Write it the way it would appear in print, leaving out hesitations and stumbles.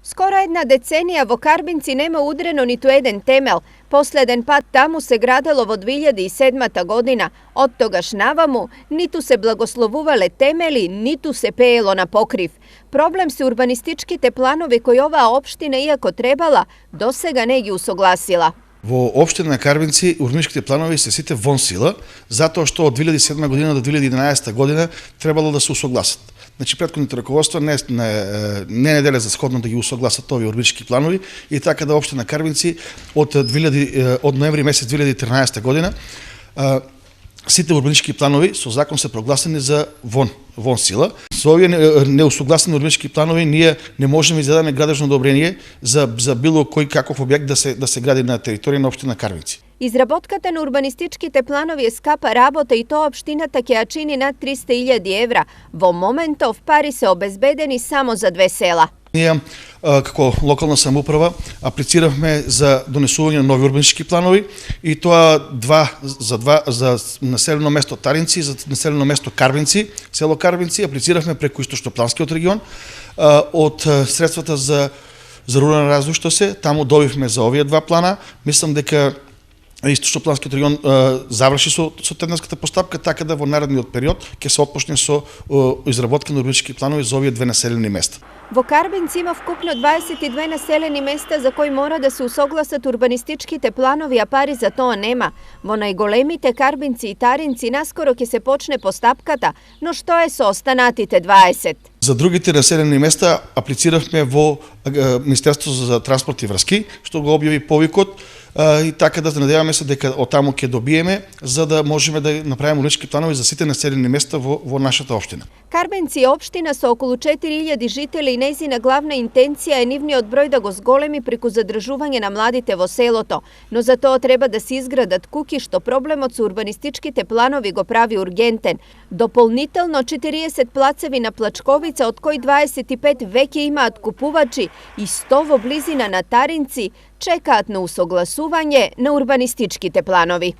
Skoro jedna decenija во Karbinci nema udreno niti u jedan temel. Posleden pad tamu se gradilo vo 2007. godina. Od togaš navamu nitu se blagoslovuvale temeli, nitu se pejelo na pokriv. Problem su urbanistički te planovi koji ova opština, iako trebala, dosega ne gi usoglasila. Во општина Карбинци урбанистичките планови се сите вон сила, затоа што од 2007 година до 2011 година требало да се усогласат. Значи претходните раководства не неделе за сходно да ги усогласат овие урбанистички планови и така да општина Карбинци од ноември месец 2013 година сите урбанистички планови со закон се прогласени за вон сила. Со овие неусогласени урбанистички планови ние не можеме да издадеме градежно одобрение за било кој каков објект да се гради на територија на општина Карбинци. Изработката на урбанистичките планови е скапа работа и тоа општината ќе ја чини над 300.000 евра. Во моментов пари се обезбедени само за 2 села. Ние, како локална самоуправа, аплициравме за донесување на нови урбанистички планови и тоа за населено место Таринци и за населено место Карбинци, село Карбинци, аплициравме преку Источнопланскиот регион. Од средствата за рурален развој што се, таму добивме за овие два плана. Мислам дека Источнопланскиот регион заврши со тендерската постапка, така да во наредниот период ќе се отпочне со изработка на урбанистички планови за овие две населени места. Во Карбинци има вкупно 22 населени места за кои мора да се усогласат урбанистичките планови, а пари за тоа нема. Во најголемите Карбинци и Таринци наскоро ќе се почне постапката, но што е со останатите 20? За другите населени места аплициравме во Министерството за транспорт и врски, што го објави повикот, и така да надеваме се дека од таму ќе добиеме, за да можеме да направиме урбанистички планови за сите населени места во нашата општина. Карбинци е општина со околу 4000 жители и нејзина главна интенција е нивниот број да го зголеми преку задржување на младите во селото, но за тоа треба да се изградат куки, што проблемот со урбанистичките планови го прави ургентен. Дополнително 40 плацеви на Плачковица, од кои 25 веќе имаат купувачи и 100 во близина на Таринци, чекаат на усогласување на урбанистичките планови.